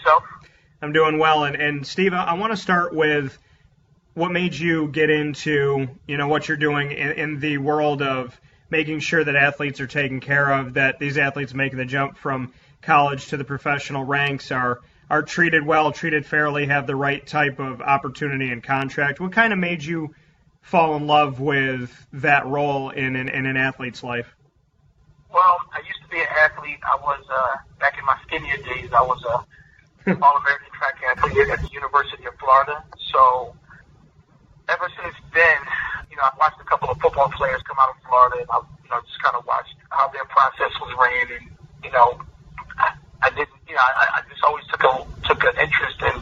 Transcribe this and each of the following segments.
yourself? I'm doing well. And Steve, I want to start with what made you get into, what you're doing in the world of making sure that athletes are taken care of, that these athletes making the jump from college to the professional ranks are treated well, treated fairly, have the right type of opportunity and contract. What kind of made you fall in love with that role in an athlete's life? Well, I used to be an athlete. I was, back in my skinnier days, I was a All-American track athlete at the University of Florida. So ever since then, I've watched a couple of football players come out of Florida, and I've, just kind of watched how their process was ran. And, I didn't, I just always took an interest in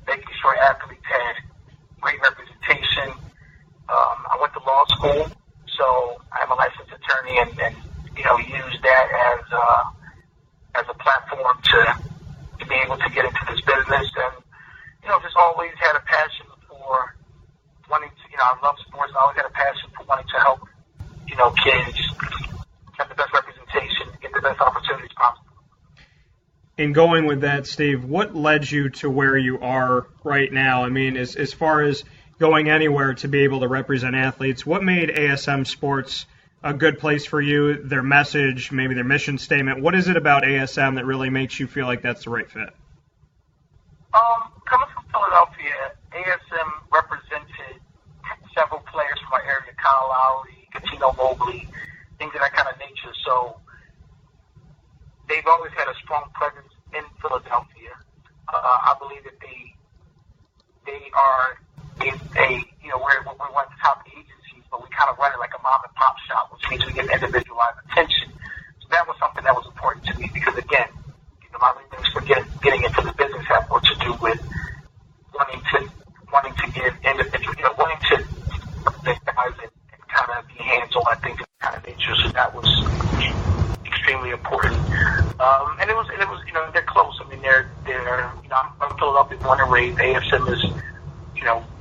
making sure athletes had great representation. I went to law school, so I'm a licensed attorney, and use that as a platform to be able to get into this business. And, just always had a passion for wanting to, I love sports. I always had a passion for wanting to help, kids have the best representation, get the best opportunities possible. In going with that, Steve, what led you to where you are right now? I mean, as far as going anywhere to be able to represent athletes, what made ASM Sports a good place for you, their message, maybe their mission statement? What is it about ASM that really makes you feel like that's the right fit? Coming from Philadelphia, ASM represented several players from our area, Kyle Lowry, Katino Mobley, things of that kind of nature. So they've always had a strong presence in Philadelphia. I believe that they are we're one of the top agencies, but we kind of run it like a mom and pop shop, which means we get individualized attention. So that was something that was important to me because, again, my reasons for getting into the business have more to do with wanting to give individual, wanting to recognize and kind of be hands-on, I think, kind of nature. So that was extremely important. And it was, they're close. I mean, they're I'm Philadelphia born and raised. ASM is,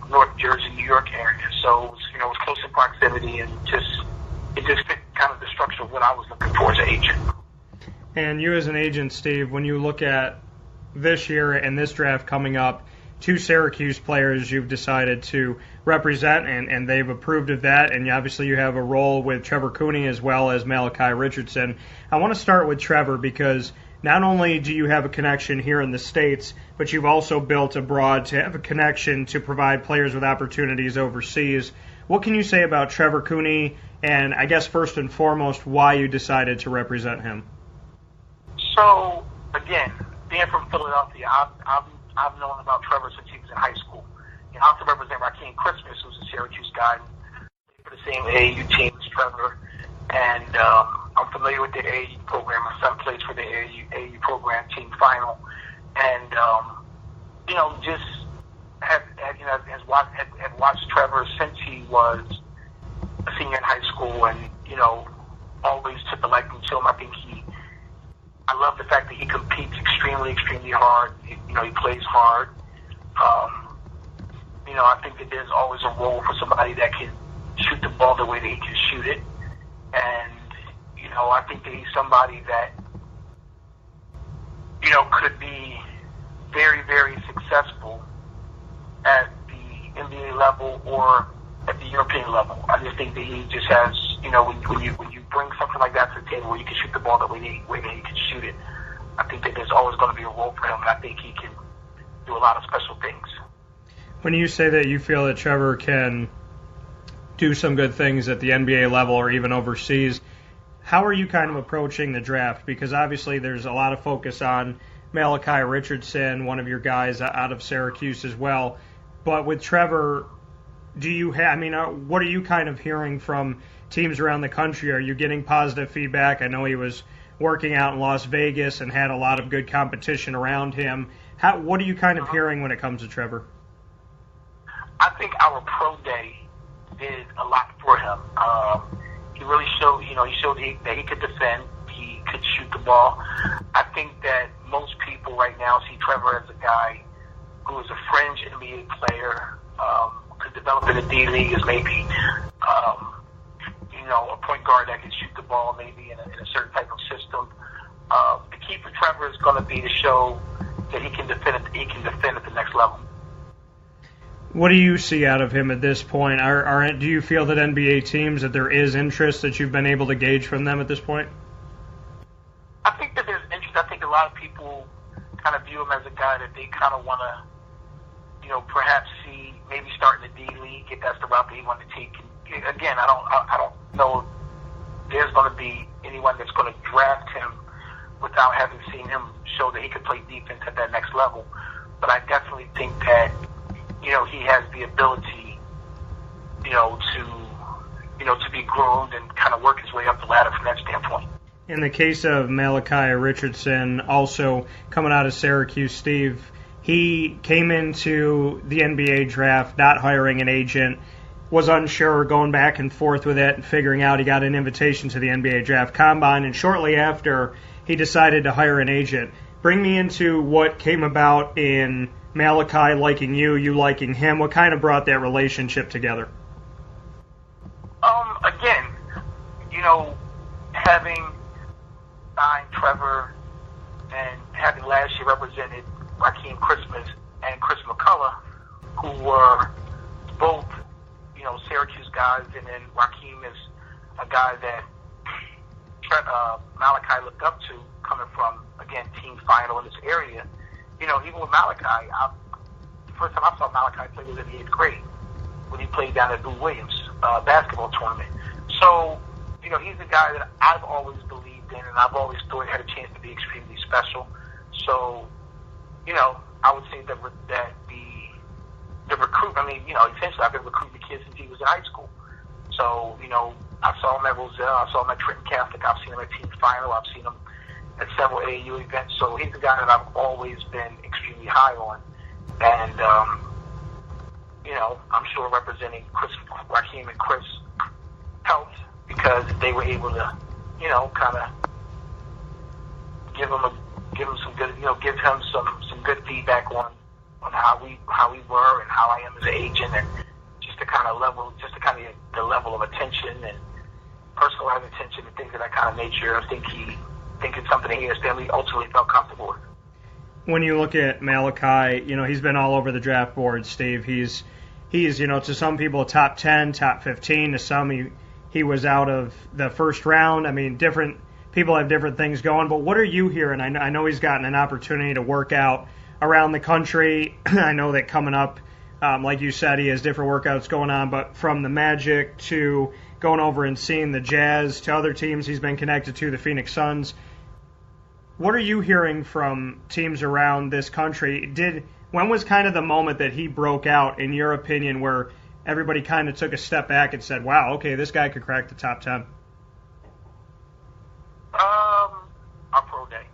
North Jersey, New York area. So it was close in proximity, and it just fit kind of the structure of what I was looking for as an agent. And you as an agent, Steve, when you look at this year and this draft coming up, 2 Syracuse players you've decided to represent, and they've approved of that, and obviously you have a role with Trevor Cooney as well as Malachi Richardson. I want to start with Trevor because not only do you have a connection here in the States, but you've also built abroad to have a connection to provide players with opportunities overseas. What can you say about Trevor Cooney, and I guess first and foremost, why you decided to represent him? So, again, being from Philadelphia, I've known about Trevor since he was in high school. I also represent Rakeem, who's a Syracuse guy, for the same AAU team as Trevor. And I'm familiar with the AAU program. My son plays for the AAU program team final. And, just have watched Trevor since he was a senior in high school and, always took a liking to him. I love the fact that he competes extremely, extremely hard. He plays hard. I think that there's always a role for somebody that can shoot the ball the way that he can shoot it. And, I think that he's somebody that, could be very, very successful at the NBA level or at the European level. I just think that he just has, when you bring something like that to the table where you can shoot the ball the way that he can shoot it, I think that there's always going to be a role for him, and I think he can do a lot of special things. When you say that you feel that Trevor can do some good things at the NBA level or even overseas, how are you kind of approaching the draft? Because obviously there's a lot of focus on Malachi Richardson, one of your guys out of Syracuse as well. But with Trevor, what are you kind of hearing from teams around the country? Are you getting positive feedback? I know he was working out in Las Vegas and had a lot of good competition around him. What are you kind of hearing when it comes to Trevor? I think our pro day did a lot for him. He really showed, that he could defend, he could shoot the ball. I think that most people right now see Trevor as a guy who is a fringe NBA player, could develop in the D League as maybe, a point guard that can shoot the ball maybe in a certain type of system. The key for Trevor is going to be to show that he can defend at the next level. What do you see out of him at this point? Do you feel that NBA teams, that there is interest that you've been able to gauge from them at this point? I think that there's interest. I think a lot of people kind of view him as a guy that they kind of want to, perhaps see maybe start in the D League if that's the route that he wanted to take. And again, I don't know if there's going to be anyone that's going to draft him without having seen him show that he could play defense at that next level. But I definitely think that, he has the ability, to be groomed and kind of work his way up the ladder from that standpoint. In the case of Malachi Richardson, also coming out of Syracuse, Steve, he came into the NBA draft not hiring an agent, was unsure, going back and forth with it, and figuring out he got an invitation to the NBA draft combine, and shortly after, he decided to hire an agent. Bring me into what came about in Malachi liking you liking him. What kind of brought that relationship together? Again, having signed Trevor and having last year represented Rakeem Christmas and Chris McCullough, who were both, Syracuse guys, and then Rakeem is a guy that Malachi looked up to, coming from, again, team final in this area. Even with Malachi, the first time I saw Malachi play was in the 8th grade when he played down at Lou Williams basketball tournament. So, he's a guy that I've always believed in, and I've always thought he had a chance to be extremely special. So, I would say that the recruit, essentially I've been recruiting the kid since he was in high school. So, I saw him at Roselle, I saw him at Trenton Catholic, I've seen him at team final, I've seen him at several AAU events. So he's a guy that I've always been extremely high on. And, I'm sure representing Rakeem and Chris helped, because they were able to, kind of give him some good, give him some good feedback on how we were and how I am as an agent, and just to kind of the level of attention and personalized attention and things of that kind of nature. I think it's something that he has ultimately felt comfortable with. When you look at Malachi, he's been all over the draft board, Steve. He's to some people top 10, top 15. To some, he was out of the first round. I mean, different people have different things going. But what are you hearing? I know he's gotten an opportunity to work out around the country. I know that coming up, like you said, he has different workouts going on. But from the Magic to going over and seeing the Jazz to other teams he's been connected to, the Phoenix Suns, what are you hearing from teams around this country? When was kind of the moment that he broke out, in your opinion, where everybody kind of took a step back and said, wow, okay, this guy could crack the top 10? Our pro day.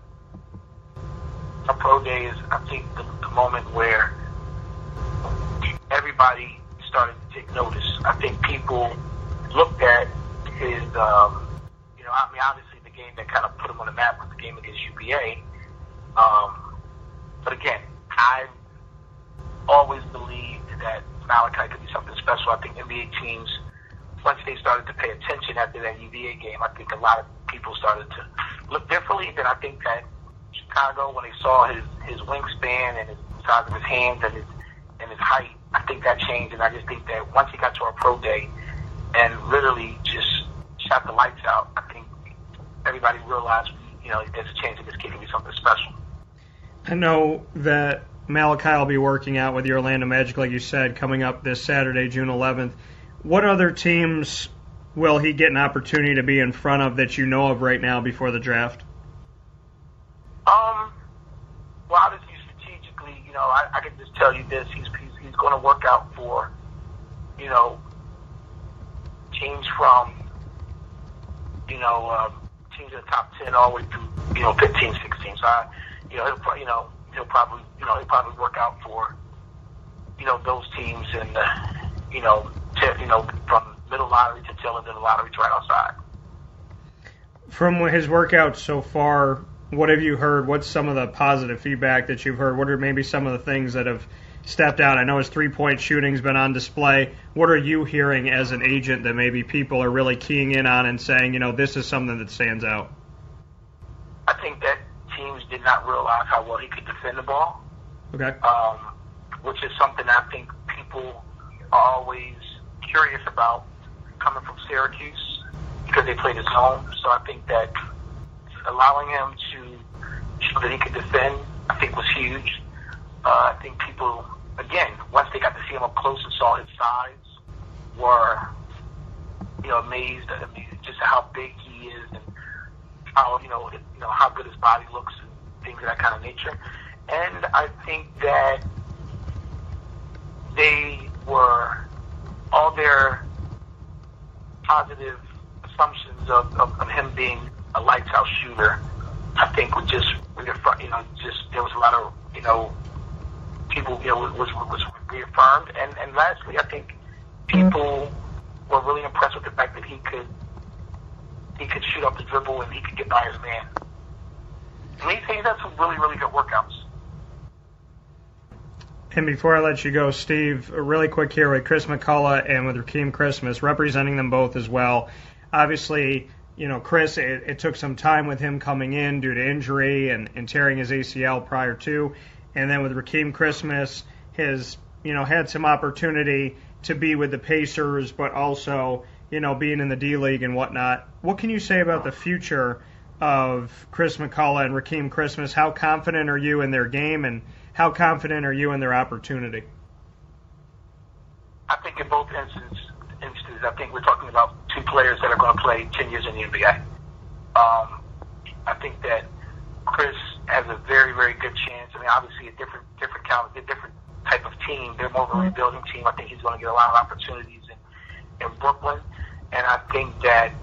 Our pro day is, I think, the moment where everybody started to take notice. I think people looked at his, obviously the game that kind of put him on the map was the game against UVA. But again, I've always believed that Malachi could be something special. I think NBA teams, once they started to pay attention after that UVA game, I think a lot of people started to look differently. Then I think that Chicago, when they saw his wingspan and the size of his hands and his height, I think that changed. And I just think that once he got to our pro day and literally just shot the lights out, I think everybody realized, there's a chance that this kid can be something special. I know that Malachi will be working out with the Orlando Magic, like you said, coming up this Saturday, June 11th. What other teams will he get an opportunity to be in front of that you know of right now before the draft? Well, obviously, strategically, I can just tell you this. He's going to work out for, teams from, teams in the top 10 all the way through, 15, 16. So, he'll probably work out for, those teams and, from middle lottery to tail end of the lottery to right outside. From his workouts so far, what have you heard? What's some of the positive feedback that you've heard? What are maybe some of the things that have stepped out? I know his three-point shooting's been on display. What are you hearing as an agent that maybe people are really keying in on and saying, this is something that stands out? I think that teams did not realize how well he could defend the ball. Okay. Which is something I think people are always curious about coming from Syracuse because they played his home. So I think that allowing him to show that he could defend, I think was huge. I think people, again, once they got to see him up close and saw his size, were amazed at just how big he is and how how good his body looks and things of that kind of nature. And I think that they were all their positive assumptions of him being a lights out shooter. I think would just there was a lot of people was reaffirmed. And lastly, I think people were really impressed with the fact that he could shoot up the dribble and he could get by his man. And he's had some really, really good workouts. And before I let you go, Steve, really quick here with Chris McCullough and with Rakeem Christmas, representing them both as well. Obviously, Chris, it took some time with him coming in due to injury and tearing his ACL prior to. And then with Rakeem Christmas, his, had some opportunity to be with the Pacers, but also, being in the D-League and whatnot. What can you say about the future of Chris McCullough and Rakeem Christmas? How confident are you in their game, and how confident are you in their opportunity? I think in both instances, I think we're talking about two players that are going to play 10 years in the NBA. I think that Chris has a very, very good chance. I mean, obviously a different caliber, a different type of team. They're more of a rebuilding team. I think he's going to get a lot of opportunities in Brooklyn. And I think that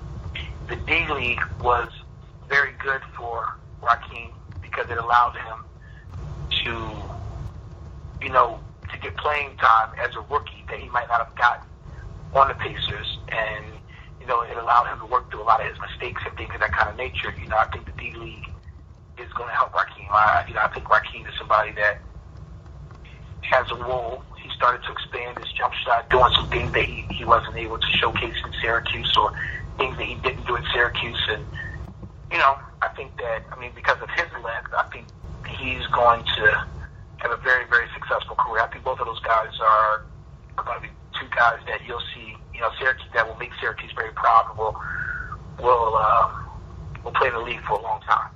the D-League was very good for Rakeem because it allowed him to get playing time as a rookie that he might not have gotten on the Pacers. And, it allowed him to work through a lot of his mistakes and things of that kind of nature. I think the D-League is going to help Rakeem. I think Rakeem is somebody that has a role. He started to expand his jump shot, doing some things that he wasn't able to showcase in Syracuse, or things that he didn't do in Syracuse. And, I think that, because of his length, I think he's going to have a very, very successful career. I think both of those guys are going to be two guys that you'll see, Syracuse, that will make Syracuse very proud and will play in the league for a long time.